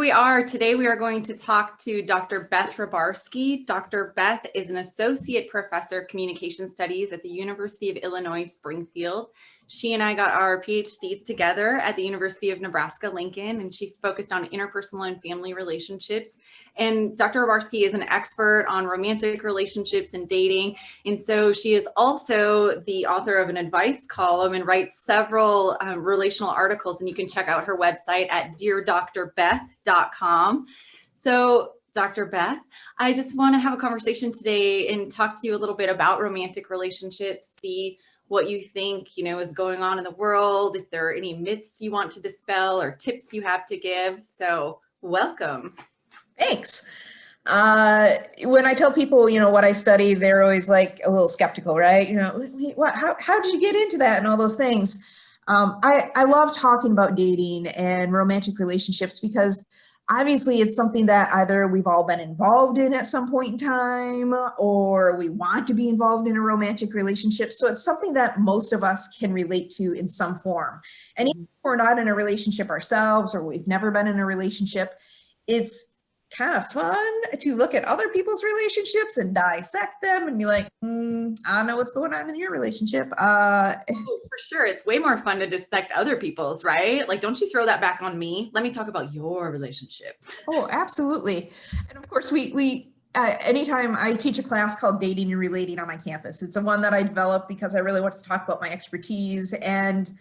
we are. Today we are going to talk to Dr. Beth Rybarski. Dr. Beth is an associate professor of communication studies at the University of Illinois Springfield. She and I got our PhDs together at the University of Nebraska-Lincoln, and she's focused on interpersonal and family relationships. And Dr. Rybarski is an expert on romantic relationships and dating. And so she is also the author of an advice column and writes several relational articles. And you can check out her website at deardrbeth.com. So Dr. Beth, I just want to have a conversation today and talk to you a little bit about romantic relationships, see what you think, is going on in the world, if there are any myths you want to dispel or tips you have to give. So welcome. Thanks. When I tell people, what I study, they're always like a little skeptical, right? How did you get into that and all those things? I love talking about dating and romantic relationships because obviously it's something that either we've all been involved in at some point in time or we want to be involved in a romantic relationship. So it's something that most of us can relate to in some form. And even if we're not in a relationship ourselves or we've never been in a relationship, it's kind of fun to look at other people's relationships and dissect them and be like, I don't know what's going on in your relationship. For sure. It's way more fun to dissect other people's, right? Like, don't you throw that back on me. Let me talk about your relationship. Oh, absolutely. And of course, we anytime I teach a class called Dating and Relating on my campus, it's a one that I developed because I really want to talk about my expertise, and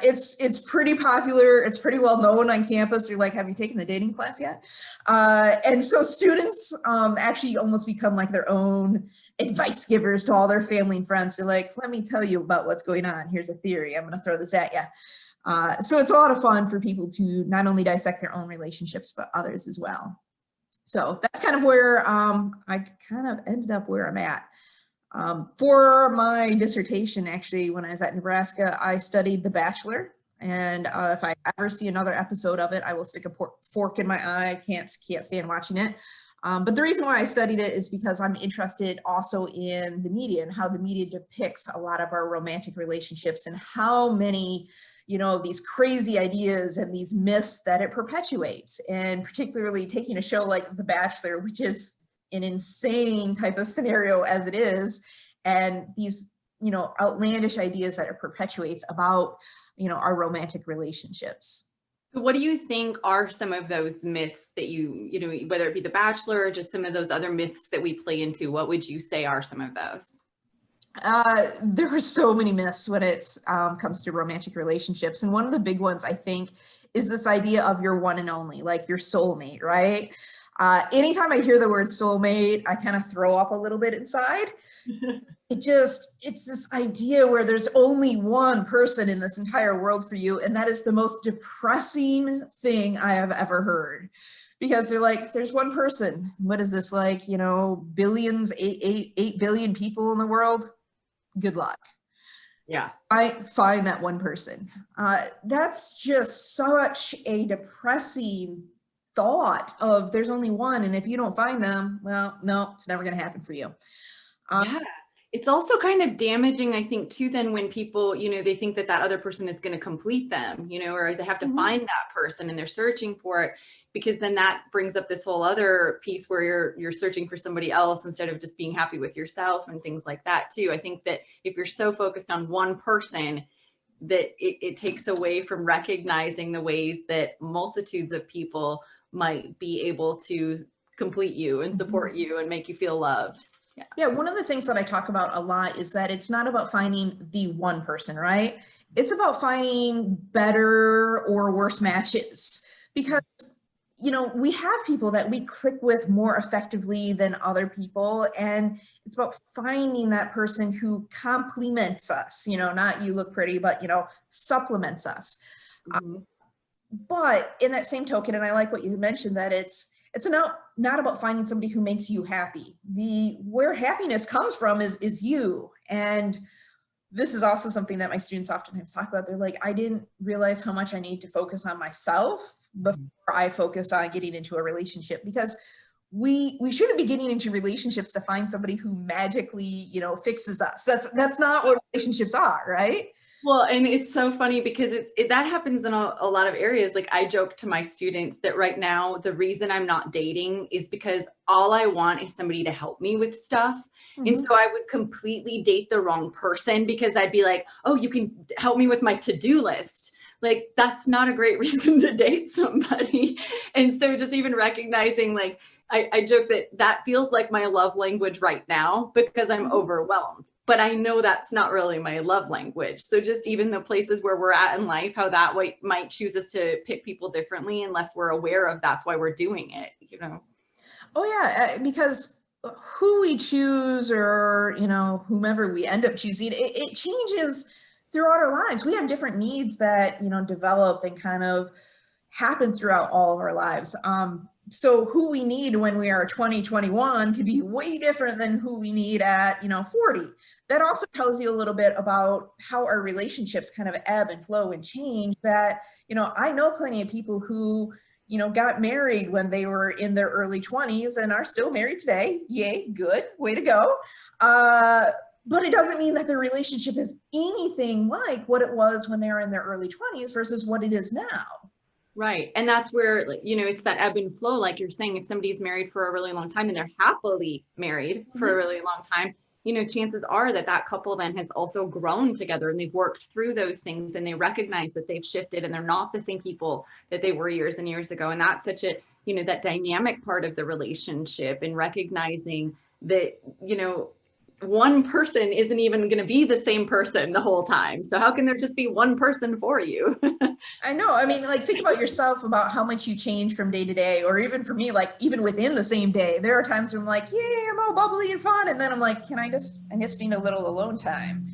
it's pretty popular. It's pretty well known on campus. They're like, have you taken the dating class yet? And so students actually almost become like their own advice givers to all their family and friends. They're like, let me tell you about what's going on. Here's a theory. I'm going to throw this at you. So it's a lot of fun for people to not only dissect their own relationships, but others as well. So that's kind of where I kind of ended up where I'm at. For my dissertation, actually, when I was at Nebraska, I studied The Bachelor. And if I ever see another episode of it, I will stick a fork in my eye. I can't stand watching it. But the reason why I studied it is because I'm interested also in the media and how the media depicts a lot of our romantic relationships and how many, these crazy ideas and these myths that it perpetuates. And particularly taking a show like The Bachelor, which is an insane type of scenario as it is, and these outlandish ideas that it perpetuates about our romantic relationships. What do you think are some of those myths that whether it be The Bachelor or just some of those other myths that we play into? What would you say are some of those? There are so many myths when it comes to romantic relationships, and one of the big ones I think is this idea of your one and only, like your soulmate, right? Anytime I hear the word soulmate, I kind of throw up a little bit inside. It's this idea where there's only one person in this entire world for you. And that is the most depressing thing I have ever heard, because they're like, there's one person. What is this, like, billions, 8 billion people in the world? Good luck. Yeah. I find that one person. That's just such a depressing thought of there's only one, and if you don't find them, well, no, it's never going to happen for you. Yeah, it's also kind of damaging, I think, too, then when people, they think that other person is going to complete them, or they have to find that person and they're searching for it, because then that brings up this whole other piece where you're searching for somebody else instead of just being happy with yourself and things like that too. I think that if you're so focused on one person, that it takes away from recognizing the ways that multitudes of people might be able to complete you and support you and make you feel loved. Yeah, one of the things that I talk about a lot is that it's not about finding the one person, right? It's about finding better or worse matches, because we have people that we click with more effectively than other people, and it's about finding that person who complements us, not you look pretty, but supplements us. But in that same token, and I like what you mentioned, that it's not about finding somebody who makes you happy. Where happiness comes from is you. And this is also something that my students oftentimes talk about. They're like, I didn't realize how much I need to focus on myself before I focus on getting into a relationship, because we shouldn't be getting into relationships to find somebody who magically, fixes us. That's not what relationships are, right? Well, and it's so funny because that happens in a lot of areas. Like I joke to my students that right now, the reason I'm not dating is because all I want is somebody to help me with stuff. And Mhm. so I would completely date the wrong person because I'd be like, oh, you can help me with my to-do list. Like that's not a great reason to date somebody. And so just even recognizing like, I joke that that feels like my love language right now because I'm Mhm. overwhelmed, but I know that's not really my love language. So just even the places where we're at in life, how that way might choose us to pick people differently unless we're aware of that's why we're doing it, you know? Oh yeah, because who we choose or, whomever we end up choosing, it changes throughout our lives. We have different needs that, develop and kind of happen throughout all of our lives. So who we need when we are 20, 21 could be way different than who we need at, 40. That also tells you a little bit about how our relationships kind of ebb and flow and change that, I know plenty of people who, got married when they were in their early 20s and are still married today. Yay, good, way to go. But it doesn't mean that their relationship is anything like what it was when they were in their early 20s versus what it is now. Right. And that's where, like, it's that ebb and flow. Like you're saying, if somebody's married for a really long time and they're happily married for a Mhm. really long time, chances are that that couple then has also grown together and they've worked through those things and they recognize that they've shifted and they're not the same people that they were years and years ago. And that's such a, that dynamic part of the relationship and recognizing that, one person isn't even going to be the same person the whole time. So how can there just be one person for you? I know. I mean, like, think about yourself about how much you change from day to day, or even for me, like, even within the same day. There are times where I'm like, yeah, I'm all bubbly and fun. And then I'm like, I just need a little alone time.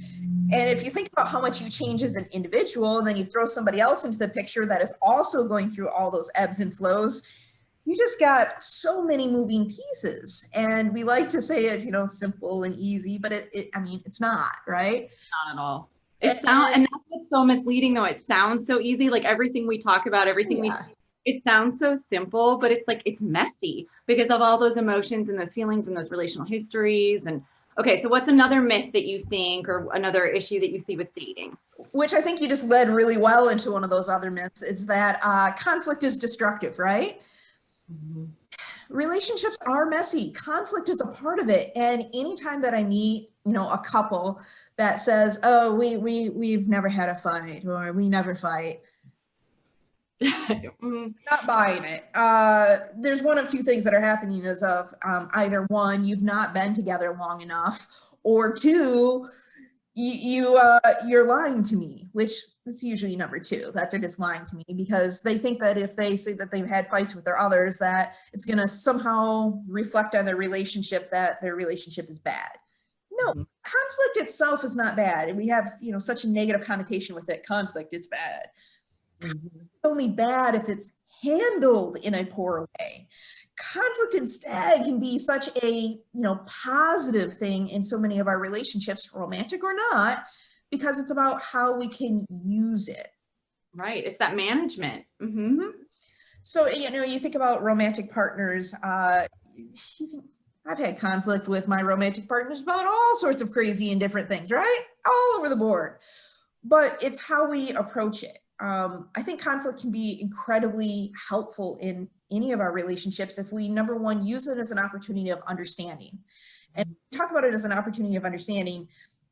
And if you think about how much you change as an individual, and then you throw somebody else into the picture that is also going through all those ebbs and flows, you just got so many moving pieces. And we like to say it's, simple and easy, but I mean, it's not, right? Not at all. And And that's what's so misleading though. It sounds so easy, like everything we talk about, everything we yeah. say, it sounds so simple, but it's like it's messy because of all those emotions and those feelings and those relational histories. And okay, so what's another myth that you think or another issue that you see with dating? Which I think you just led really well into one of those other myths, is that conflict is destructive, right? Mhm. Relationships are messy. Conflict is a part of it. And anytime that I meet, a couple that says, "Oh, we've never had a fight," or "We never fight," Mm, not buying it. There's one of two things that are happening: is of either one, you've not been together long enough, or two, you're lying to me, which is usually number two, that they're just lying to me because they think that if they say that they've had fights with their others, that it's going to somehow reflect on their relationship, that their relationship is bad. No, mhm. conflict itself is not bad. And we have, such a negative connotation with it. Conflict, it's bad. Mhm. It's only bad if it's handled in a poor way. Conflict instead can be such a, positive thing in so many of our relationships, romantic or not, because it's about how we can use it. Right. It's that management. Mhm. So, you think about romantic partners, you can, I've had conflict with my romantic partners about all sorts of crazy and different things, right? All over the board. But it's how we approach it. I think conflict can be incredibly helpful in any of our relationships if we, number one, use it as an opportunity of understanding. And talk about it as an opportunity of understanding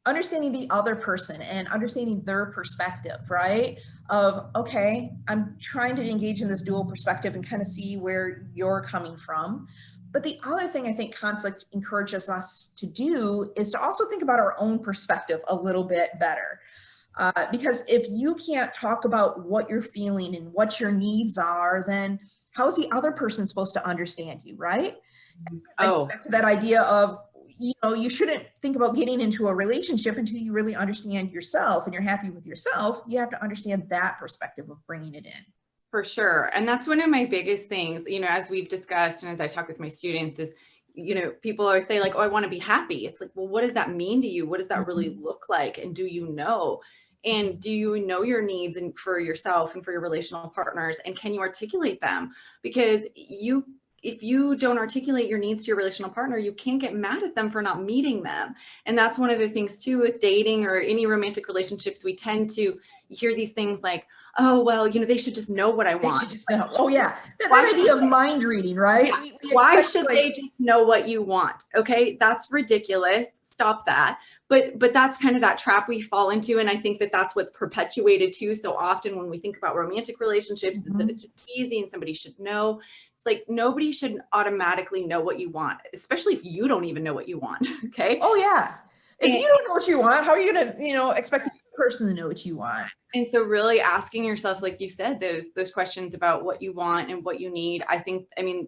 the other person and understanding their perspective, right? Of, okay, I'm trying to engage in this dual perspective and kind of see where you're coming from. But the other thing I think conflict encourages us to do is to also think about our own perspective a little bit better. Because if you can't talk about what you're feeling and what your needs are, then how's the other person supposed to understand you, right? I go Oh, back to that idea of, you shouldn't think about getting into a relationship until you really understand yourself and you're happy with yourself. You have to understand that perspective of bringing it in. for sure. And that's one of my biggest things, as we've discussed and as I talk with my students is, people always say like, oh, I want to be happy. It's like, well, what does that mean to you? What does that really Mhm. look like? And do you know? And do you know your needs and for yourself and for your relational partners? And can you articulate them? Because if you don't articulate your needs to your relational partner, you can't get mad at them for not meeting them. And that's one of the things too with dating or any romantic relationships. We tend to hear these things like, oh, well, they should just know what I They want. should just know. Oh yeah, Why that idea of mind reading, right? Yeah. We Why expect, should like, they just know what you want? Okay, that's ridiculous. Stop that. But that's kind of that trap we fall into, and I think that that's what's perpetuated too so often when we think about romantic relationships is that it's just easy and somebody should know. It's like nobody should automatically know what you want, especially if you don't even know what you want. Okay. Oh yeah. If And- you don't know what you want, how are you gonna, expect the person to know what you want? And so really asking yourself, like you said, those questions about what you want and what you need. I mean,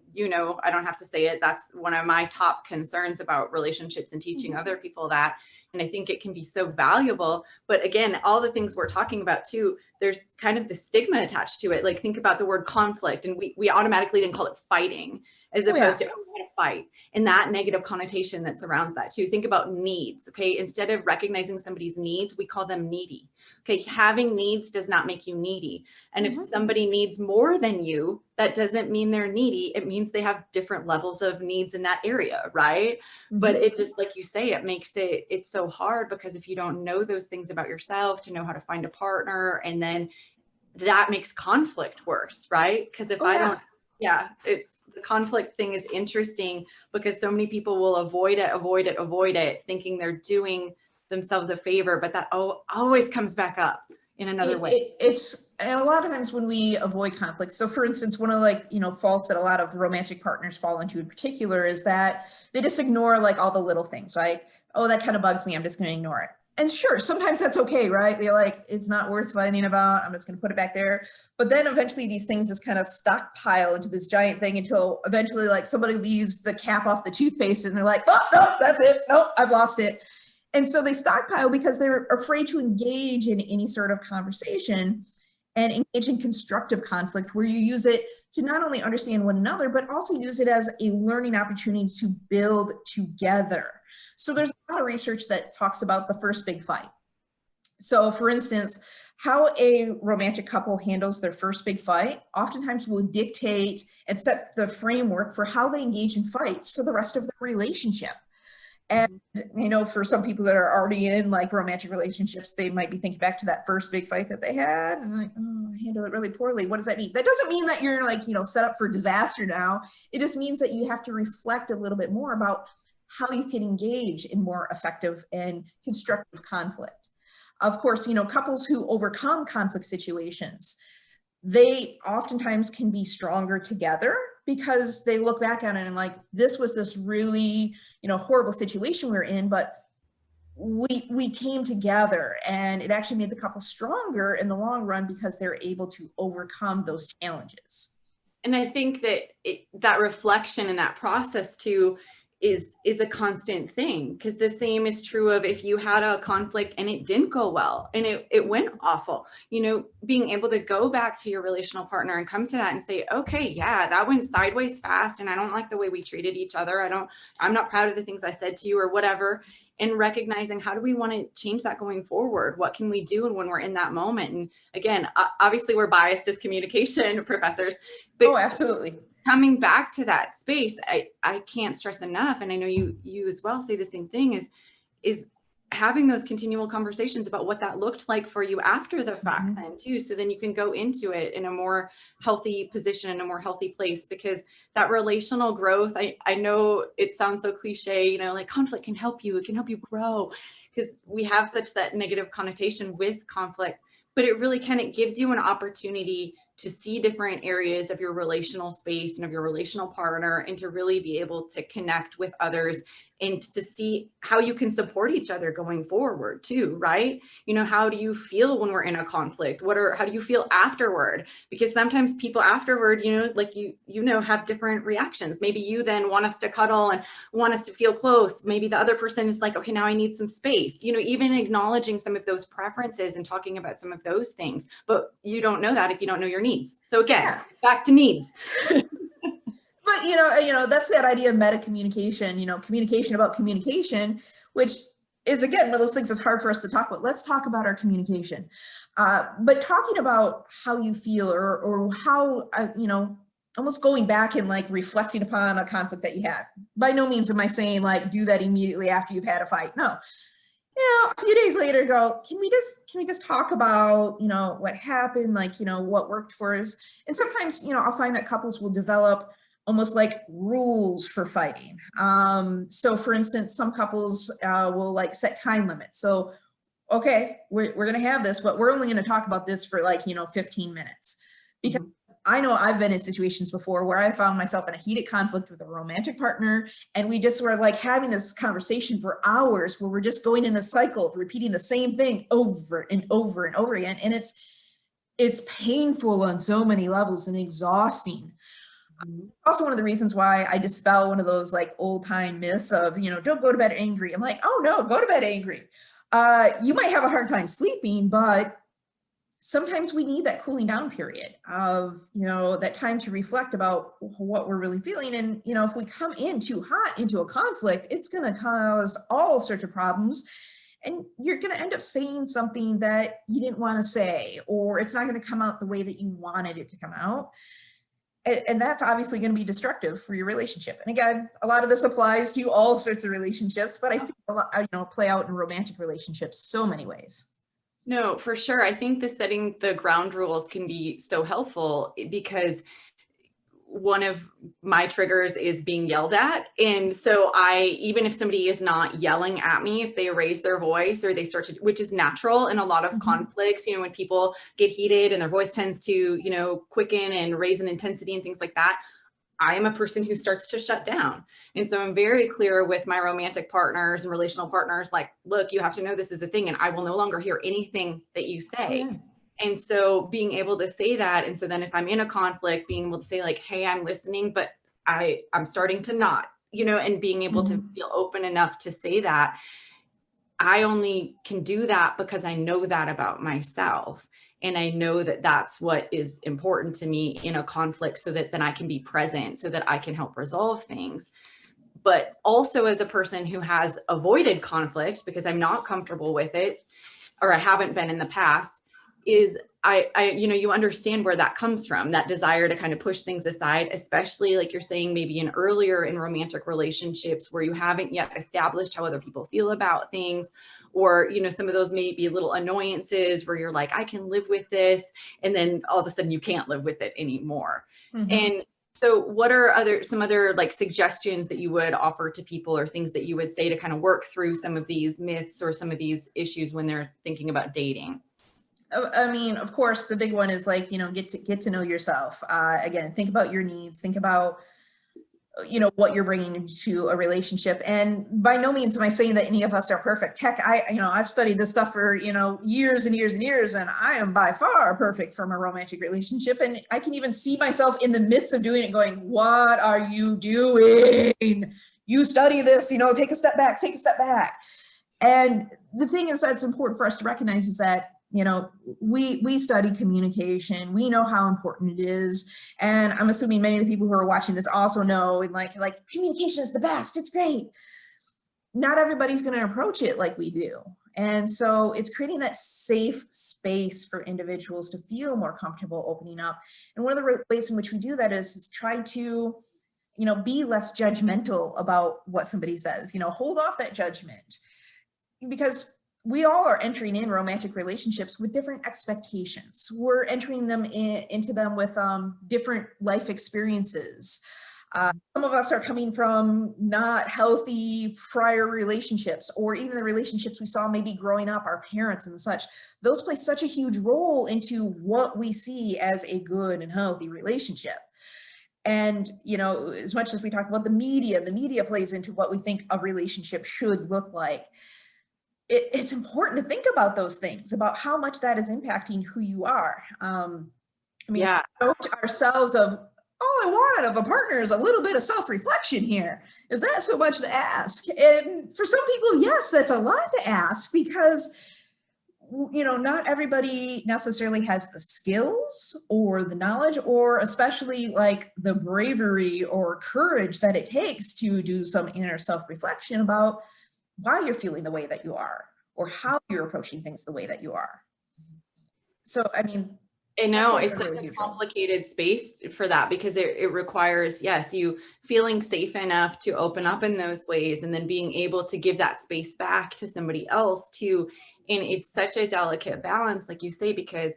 I don't have to say it. That's one of my top concerns about relationships and teaching other people that. And I think it can be so valuable. But again, all the things we're talking about too, there's kind of the stigma attached to it. Like think about the word conflict, and we automatically then call it fighting as opposed to, oh, we had a fight, and that negative connotation that surrounds that too. Think about needs. Okay. Instead of recognizing somebody's needs, we call them needy. Okay. Having needs does not make you needy. And if somebody needs more than you, that doesn't mean they're needy. It means they have different levels of needs in that area. Right. But it just, like you say, it makes it's so hard because if you don't know those things about yourself to know how to find a partner, and then that makes conflict worse. Right. Because if I don't, it's the conflict thing is interesting because so many people will avoid it, thinking they're doing themselves a favor, but that always comes back up in another way. It's and a lot of times when we avoid conflict. So for instance, one of faults that a lot of romantic partners fall into in particular is that they just ignore like all the little things, right? Oh, that kind of bugs me, I'm just going to ignore it. And sure, sometimes that's okay, right? They're like, it's not worth fighting about, I'm just going to put it back there. But then eventually these things just kind of stockpile into this giant thing until eventually like somebody leaves the cap off the toothpaste and they're like, oh, no, that's it. No, I've lost it. And so they stockpile because they're afraid to engage in any sort of conversation and engage in constructive conflict where you use it to not only understand one another, but also use it as a learning opportunity to build together. So there's a lot of research that talks about the first big fight. So for instance, how a romantic couple handles their first big fight oftentimes will dictate and set the framework for how they engage in fights for the rest of their relationship. And, for some people that are already in like romantic relationships, they might be thinking back to that first big fight that they had and like, oh, I handled it really poorly. What does that mean? That doesn't mean that you're like, set up for disaster now. It just means that you have to reflect a little bit more about how you can engage in more effective and constructive conflict. Of course, couples who overcome conflict situations, they oftentimes can be stronger together because they look back on it and like, this was this really, horrible situation we were in, but we came together and it actually made the couple stronger in the long run because they're able to overcome those challenges. And I think that that reflection and that process too is a constant thing, because the same is true of if you had a conflict and it didn't go well and it went awful, being able to go back to your relational partner and come to that and say, okay, yeah, that went sideways fast and I don't like the way we treated each other. I'm not proud of the things I said to you or whatever. And recognizing how do we want to change that going forward? What can we do? And when we're in that moment, and again, obviously we're biased as communication professors, but oh, absolutely. Coming back to that space, I can't stress enough, and I know you as well say the same thing, is having those continual conversations about what that looked like for you after the fact then too. So then you can go into it in a more healthy position, in a more healthy place, because that relational growth, I know it sounds so cliche, like conflict can help you, it can help you grow, because we have such that negative connotation with conflict, but it really it gives you an opportunity to see different areas of your relational space and of your relational partner, and to really be able to connect with others and to see how you can support each other going forward too, right? How do you feel when we're in a conflict? How do you feel afterward? Because sometimes people afterward, like have different reactions. Maybe you then want us to cuddle and want us to feel close. Maybe the other person is like, okay, now I need some space, even acknowledging some of those preferences and talking about some of those things, but you don't know that if you don't know your needs. So again, back to needs. But that's that idea of meta communication, communication about communication, which is again one of those things that's hard for us to talk about. Let's talk about our communication. But talking about how you feel or how almost going back and like reflecting upon a conflict that you had. By no means am I saying like do that immediately after you've had a fight. No. A few days later go, can we just talk about, what happened, like, what worked for us? And sometimes, I'll find that couples will develop almost like rules for fighting. So for instance, some couples will like set time limits. So, okay, we're going to have this, but we're only going to talk about this for like, 15 minutes. Because I know I've been in situations before where I found myself in a heated conflict with a romantic partner, and we just were like having this conversation for hours where we're just going in this cycle of repeating the same thing over and over and over again. And it's painful on so many levels and exhausting. Also one of the reasons why I dispel one of those like old time myths of, don't go to bed angry. I'm like, oh no, go to bed angry. You might have a hard time sleeping, but sometimes we need that cooling down period of, that time to reflect about what we're really feeling. And, if we come in too hot into a conflict, it's going to cause all sorts of problems. And you're going to end up saying something that you didn't want to say, or it's not going to come out the way that you wanted it to come out. And that's obviously going to be destructive for your relationship. And again, a lot of this applies to all sorts of relationships, but I see a lot, play out in romantic relationships so many ways. No, for sure. I think the setting the ground rules can be so helpful because one of my triggers is being yelled at. And so even if somebody is not yelling at me, if they raise their voice or they start to, which is natural in a lot of conflicts, when people get heated and their voice tends to, quicken and raise in intensity and things like that, I am a person who starts to shut down. And so I'm very clear with my romantic partners and relational partners, like, look, you have to know this is a thing and I will no longer hear anything that you say. Yeah. And so being able to say that. And so then if I'm in a conflict, being able to say like, hey, I'm listening, but I'm starting to not, and being able to feel open enough to say that. I only can do that because I know that about myself. And I know that that's what is important to me in a conflict so that then I can be present so that I can help resolve things. But also as a person who has avoided conflict because I'm not comfortable with it, or I haven't been in the past, is you understand where that comes from, that desire to kind of push things aside, especially like you're saying, maybe earlier in romantic relationships where you haven't yet established how other people feel about things, or, some of those may be little annoyances where you're like, I can live with this. And then all of a sudden you can't live with it anymore. And so what are some other like suggestions that you would offer to people or things that you would say to kind of work through some of these myths or some of these issues when they're thinking about dating? I mean, of course, the big one is like, get to know yourself. Again, think about your needs, think about, what you're bringing into a relationship. And by no means am I saying that any of us are perfect. Heck, I've studied this stuff for, years and years and years, and I am by far perfect from a romantic relationship. And I can even see myself in the midst of doing it going, what are you doing? You study this, take a step back, take a step back. And the thing is that's important for us to recognize is that, we study communication. We know how important it is. And I'm assuming many of the people who are watching this also know, and like communication is the best. It's great. Not everybody's going to approach it like we do. And so it's creating that safe space for individuals to feel more comfortable opening up. And one of the ways in which we do that is try to, be less judgmental about what somebody says, hold off that judgment, because we all are entering in romantic relationships with different expectations. We're entering them into them with different life experiences. Some of us are coming from not healthy prior relationships, or even the relationships we saw maybe growing up, our parents and such. Those play such a huge role into what we see as a good and healthy relationship. And, as much as we talk about the media plays into what we think a relationship should look like. It's important to think about those things, about how much that is impacting who you are. Yeah. Ourselves of, all I wanted of a partner is a little bit of self-reflection here. Is that so much to ask? And for some people, yes, that's a lot to ask because, not everybody necessarily has the skills or the knowledge, or especially like the bravery or courage that it takes to do some inner self-reflection about why you're feeling the way that you are, or how you're approaching things the way that you are. So, I mean, I know Conflict's it's a such really a huge one. complicated space for that because it requires, yes, you feeling safe enough to open up in those ways and then being able to give that space back to somebody else too. And it's such a delicate balance, like you say, because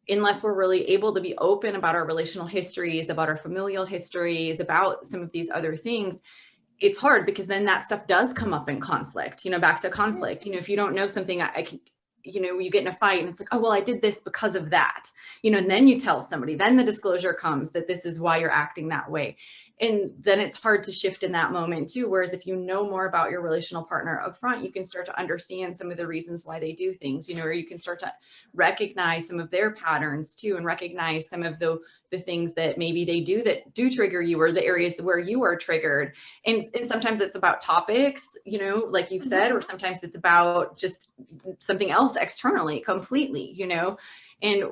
unless we're really able to be open about our relational histories, about our familial histories, about some of these other things, it's hard because then that stuff does come up in conflict, back to conflict. If you don't know something, I can, you get in a fight and it's like, oh, well, I did this because of that, and then you tell somebody, then the disclosure comes that this is why you're acting that way. And then it's hard to shift in that moment too. Whereas if you know more about your relational partner up front, you can start to understand some of the reasons why they do things, or you can start to recognize some of their patterns too, and recognize some of the things that maybe they do that do trigger you, or the areas where you are triggered. And sometimes it's about topics, like you've said, or sometimes it's about just something else externally completely, and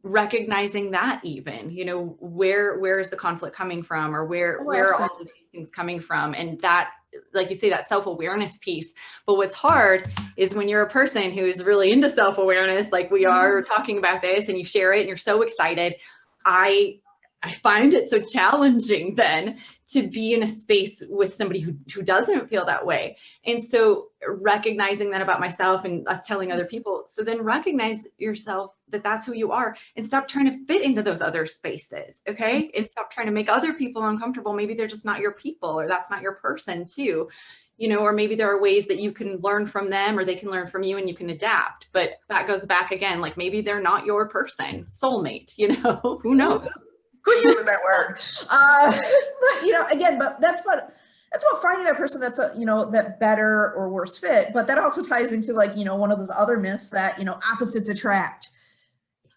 recognizing that even, where is the conflict coming from, or where are all of these things coming from? And that, like you say, that self-awareness piece. But what's hard is when you're a person who is really into self-awareness, like we are talking about this, and you share it and you're so excited. I find it so challenging then to be in a space with somebody who doesn't feel that way. And so recognizing that about myself and us telling other people, so then recognize yourself that that's who you are and stop trying to fit into those other spaces. Okay. And stop trying to make other people uncomfortable. Maybe they're just not your people, or that's not your person too, or maybe there are ways that you can learn from them, or they can learn from you, and you can adapt. But that goes back again, like maybe they're not your person, soulmate, who knows? Quit using that word. But again, but that's about finding that person that's that better or worse fit. But that also ties into one of those other myths that opposites attract.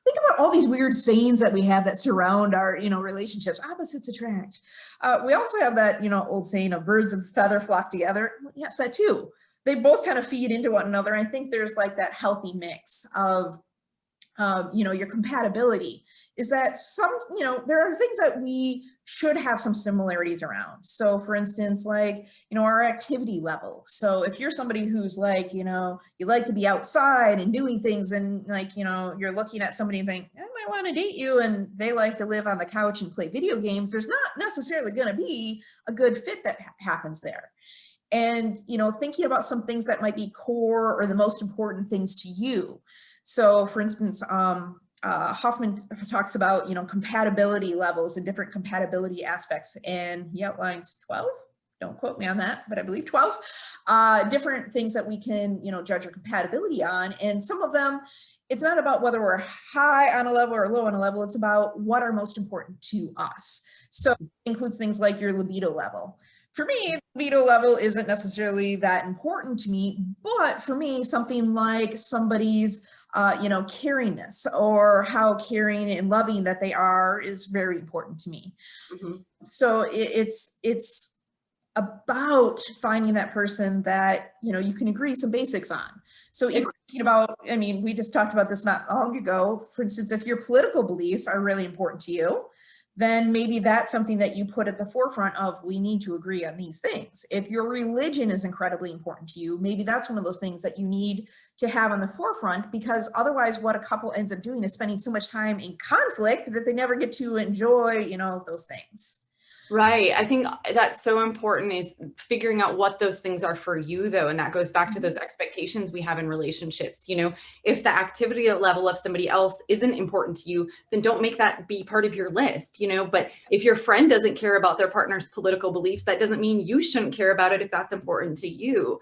Think about all these weird sayings that we have that surround our relationships. Opposites attract. We also have that old saying of birds of a feather flock together. Yes, that too. They both kind of feed into one another. I think there's like that healthy mix of your compatibility is that there are things that we should have some similarities around. So for instance, our activity level. So if you're somebody who's you like to be outside and doing things, and you're looking at somebody and think, I might want to date you, and they like to live on the couch and play video games, there's not necessarily going to be a good fit that happens there. And, thinking about some things that might be core or the most important things to you. So for instance, Hoffman talks about, compatibility levels and different compatibility aspects, and he outlines 12, don't quote me on that, but I believe 12 different things that we can, judge our compatibility on. And some of them, it's not about whether we're high on a level or low on a level, it's about what are most important to us. So it includes things like your libido level. For me, libido level isn't necessarily that important to me, but for me, something like somebody's caringness, or how caring and loving that they are, is very important to me. So it's about finding that person that you can agree some basics on. So even thinking about, we just talked about this not long ago. For instance, if your political beliefs are really important to you, then maybe that's something that you put at the forefront of, we need to agree on these things. If your religion is incredibly important to you, maybe that's one of those things that you need to have on the forefront, because otherwise what a couple ends up doing is spending so much time in conflict that they never get to enjoy, those things. Right. I think that's so important, is figuring out what those things are for you though. And that goes back to those expectations we have in relationships. If the activity level of somebody else isn't important to you, then don't make that be part of your list, but if your friend doesn't care about their partner's political beliefs, that doesn't mean you shouldn't care about it if that's important to you.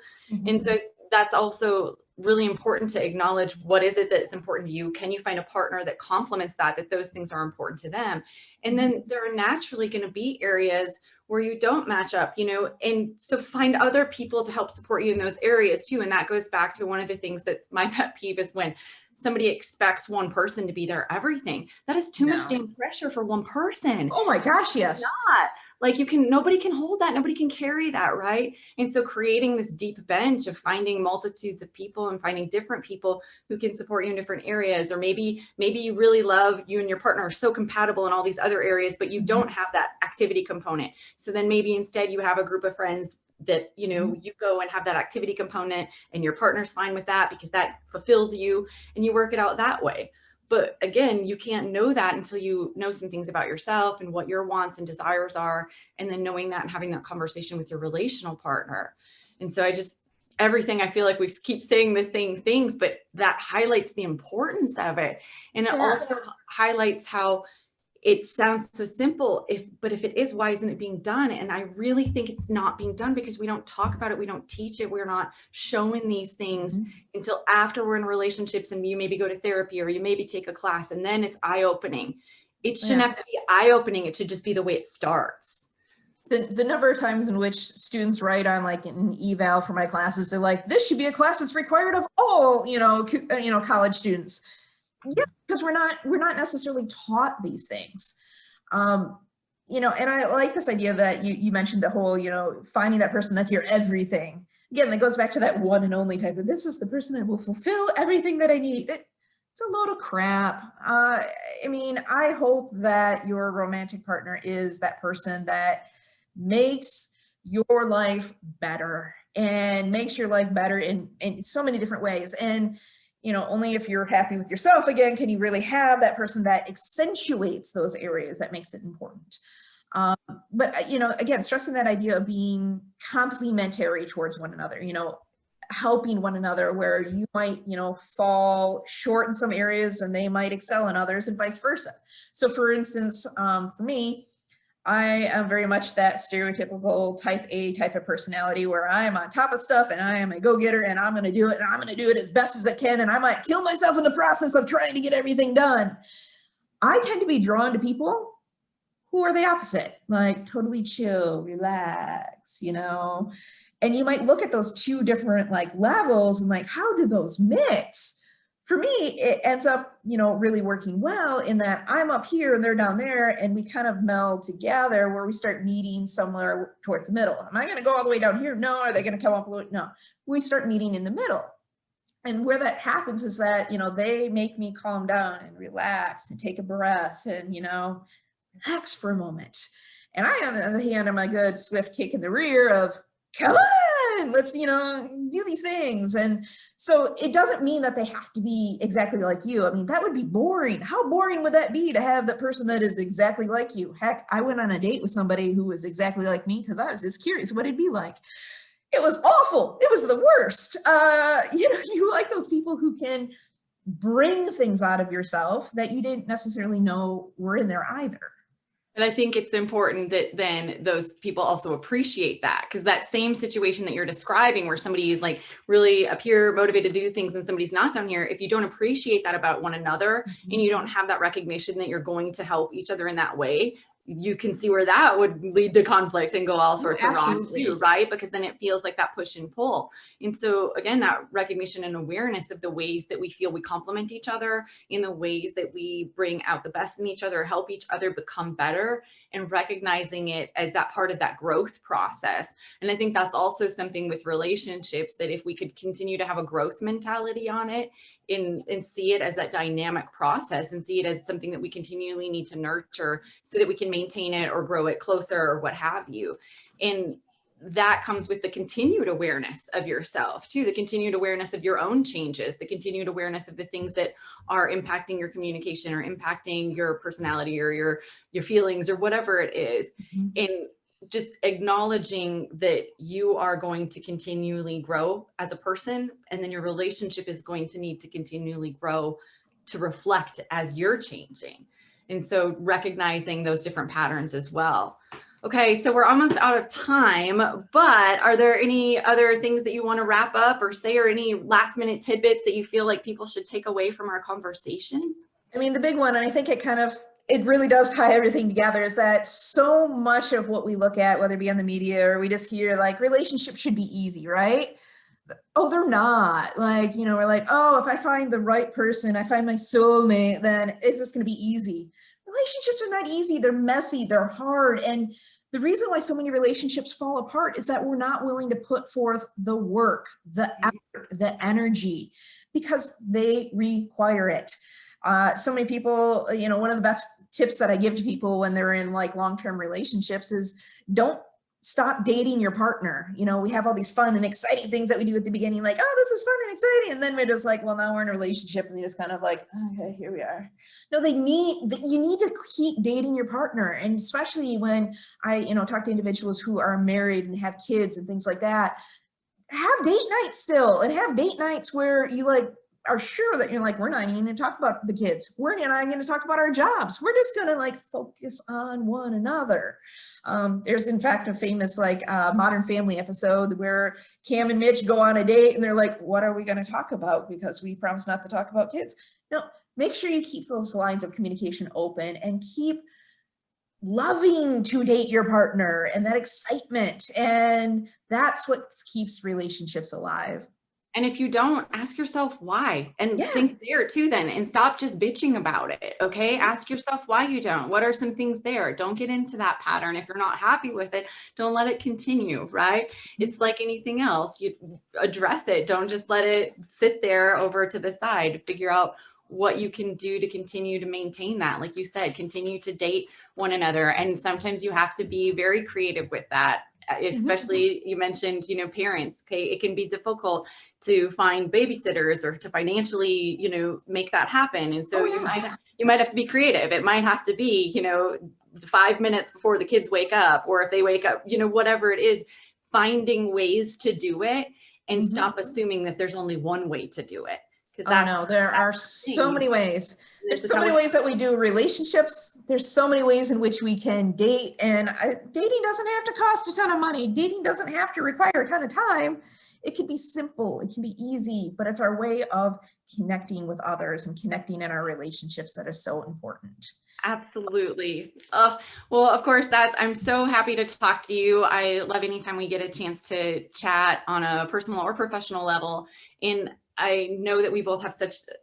And so that's also really important to acknowledge, what is it that's important to you? Can you find a partner that complements that those things are important to them? And then there are naturally going to be areas where you don't match up, and so find other people to help support you in those areas too. And that goes back to one of the things that's my pet peeve, is when somebody expects one person to be their everything. That is too much damn pressure for one person. Oh my gosh, yes. It's not. Nobody can hold that. Nobody can carry that. Right. And so creating this deep bench of finding multitudes of people and finding different people who can support you in different areas, or maybe you really love, you and your partner are so compatible in all these other areas, but you don't have that activity component. So then maybe instead you have a group of friends that, you go and have that activity component, and your partner's fine with that because that fulfills you, and you work it out that way. But again, you can't know that until you know some things about yourself and what your wants and desires are, and then knowing that and having that conversation with your relational partner. And so everything, I feel like we keep saying the same things, but that highlights the importance of it. And it also highlights how it sounds so simple, but if it is, why isn't it being done? And I really think it's not being done because we don't talk about it. We don't teach it. We're not showing these things until after we're in relationships, and you maybe go to therapy or you maybe take a class, and then it's eye-opening. It shouldn't have to be eye-opening. It should just be the way it starts. The number of times in which students write on like an eval for my classes, they're like, this should be a class that's required of all, college students. Yeah, because we're not necessarily taught these things. And I like this idea that you mentioned, the whole, finding that person that's your everything. Again, that goes back to that one and only type of, this is the person that will fulfill everything that I need. It's a load of crap. I hope that your romantic partner is that person that makes your life better and makes your life better in so many different ways. And only if you're happy with yourself, again, can you really have that person that accentuates those areas that makes it important. But again, stressing that idea of being complementary towards one another, helping one another, where you might, fall short in some areas and they might excel in others, and vice versa. So for instance, for me, I am very much that stereotypical type A type of personality, where I am on top of stuff and I am a go-getter and I'm going to do it, and I'm going to do it as best as I can. And I might kill myself in the process of trying to get everything done. I tend to be drawn to people who are the opposite, like totally chill, relax, and you might look at those two different like levels and like, how do those mix? For me, it ends up, really working well in that I'm up here and they're down there, and we kind of meld together where we start meeting somewhere towards the middle. Am I going to go all the way down here? No. Are they going to come up? No. We start meeting in the middle. And where that happens is that, they make me calm down and relax and take a breath and, relax for a moment. And I, on the other hand, am a good swift kick in the rear of, come on, let's, do these things. And so it doesn't mean that they have to be exactly like you. I mean, that would be boring. How boring would that be to have the person that is exactly like you? Heck, I went on a date with somebody who was exactly like me because I was just curious what it'd be like. It was awful. It was the worst. You like those people who can bring things out of yourself that you didn't necessarily know were in there either. And I think it's important that then those people also appreciate that, because that same situation that you're describing, where somebody is like really up here motivated to do things and somebody's not down here, if you don't appreciate that about one another and you don't have that recognition that you're going to help each other in that way, you can see where that would lead to conflict and go all sorts of wrong too, right? Because then it feels like that push and pull. And so again, that recognition and awareness of the ways that we feel we complement each other, in the ways that we bring out the best in each other, help each other become better, and recognizing it as that part of that growth process. And I think that's also something with relationships, that if we could continue to have a growth mentality on it, and see it as that dynamic process, and see it as something that we continually need to nurture so that we can maintain it or grow it closer or what have you. And that comes with the continued awareness of yourself too, the continued awareness of your own changes, the continued awareness of the things that are impacting your communication or impacting your personality or your feelings or whatever it is. And just acknowledging that you are going to continually grow as a person, and then your relationship is going to need to continually grow to reflect as you're changing. And so recognizing those different patterns as well. Okay, so we're almost out of time, but are there any other things that you want to wrap up or say, or any last minute tidbits that you feel like people should take away from our conversation? I mean, the big one, and I think it really does tie everything together, is that so much of what we look at, whether it be on the media or we just hear like relationships should be easy, right? Oh, they're not. Like, we're like, oh, if I find the right person, I find my soulmate, then it's just going to be easy. Relationships are not easy. They're messy. They're hard. And the reason why so many relationships fall apart is that we're not willing to put forth the work, the effort, the energy, because they require it. So many people, one of the best tips that I give to people when they're in like long-term relationships is don't stop dating your partner. You know, we have all these fun and exciting things that we do at the beginning, like, oh, this is fun and exciting. And then we're just like, well, now we're in a relationship, and they just kind of like, okay, here we are. No, you need to keep dating your partner. And especially when I, talk to individuals who are married and have kids and things like that, have date nights still, and have date nights where you like are sure that you're like, we're not even going to talk about the kids. We're not going to talk about our jobs. We're just going to like focus on one another. There's in fact a famous Modern Family episode where Cam and Mitch go on a date and they're like, what are we going to talk about? Because we promised not to talk about kids. No, make sure you keep those lines of communication open and keep loving to date your partner and that excitement. And that's what keeps relationships alive. And if you don't, ask yourself why, and Yeah. think there too then, and stop just bitching about it. Okay. Ask yourself why you don't. What are some things there? Don't get into that pattern. If you're not happy with it, don't let it continue, right? It's like anything else. You address it. Don't just let it sit there over to the side. Figure out what you can do to continue to maintain that. Like you said, continue to date one another. And sometimes you have to be very creative with that. Especially you mentioned, parents, okay, it can be difficult to find babysitters or to financially, make that happen. And so you might have to be creative. It might have to be, 5 minutes before the kids wake up, or if they wake up, whatever it is, finding ways to do it and stop assuming that there's only one way to do it. There are so many ways. There's so many ways that we do relationships. There's so many ways in which we can date, and dating doesn't have to cost a ton of money. Dating doesn't have to require a ton of time. It can be simple, it can be easy, but it's our way of connecting with others and connecting in our relationships that is so important. Absolutely. Well, of course, I'm so happy to talk to you. I love anytime we get a chance to chat on a personal or professional level. And I know that we both have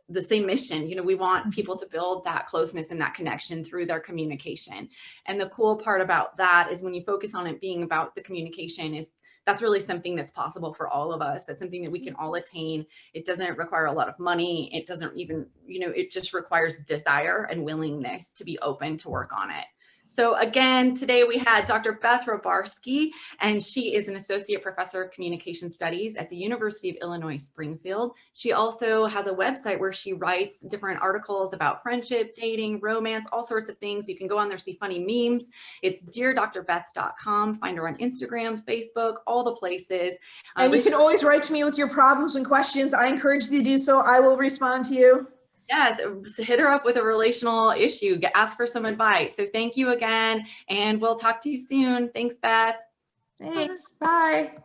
the same mission. We want people to build that closeness and that connection through their communication. And the cool part about that is when you focus on it being about the communication, that's really something that's possible for all of us. That's something that we can all attain. It doesn't require a lot of money. It doesn't even, it just requires desire and willingness to be open to work on it. So again, today we had Dr. Beth Robarski, and she is an associate professor of communication studies at the University of Illinois Springfield. She also has a website where she writes different articles about friendship, dating, romance, all sorts of things. You can go on there, see funny memes. It's deardrbeth.com. Find her on Instagram, Facebook, all the places. And you can always write to me with your problems and questions. I encourage you to do so. I will respond to you. Yes, hit her up with a relational issue, ask for some advice. So thank you again, and we'll talk to you soon. Thanks, Beth. Thanks. Bye.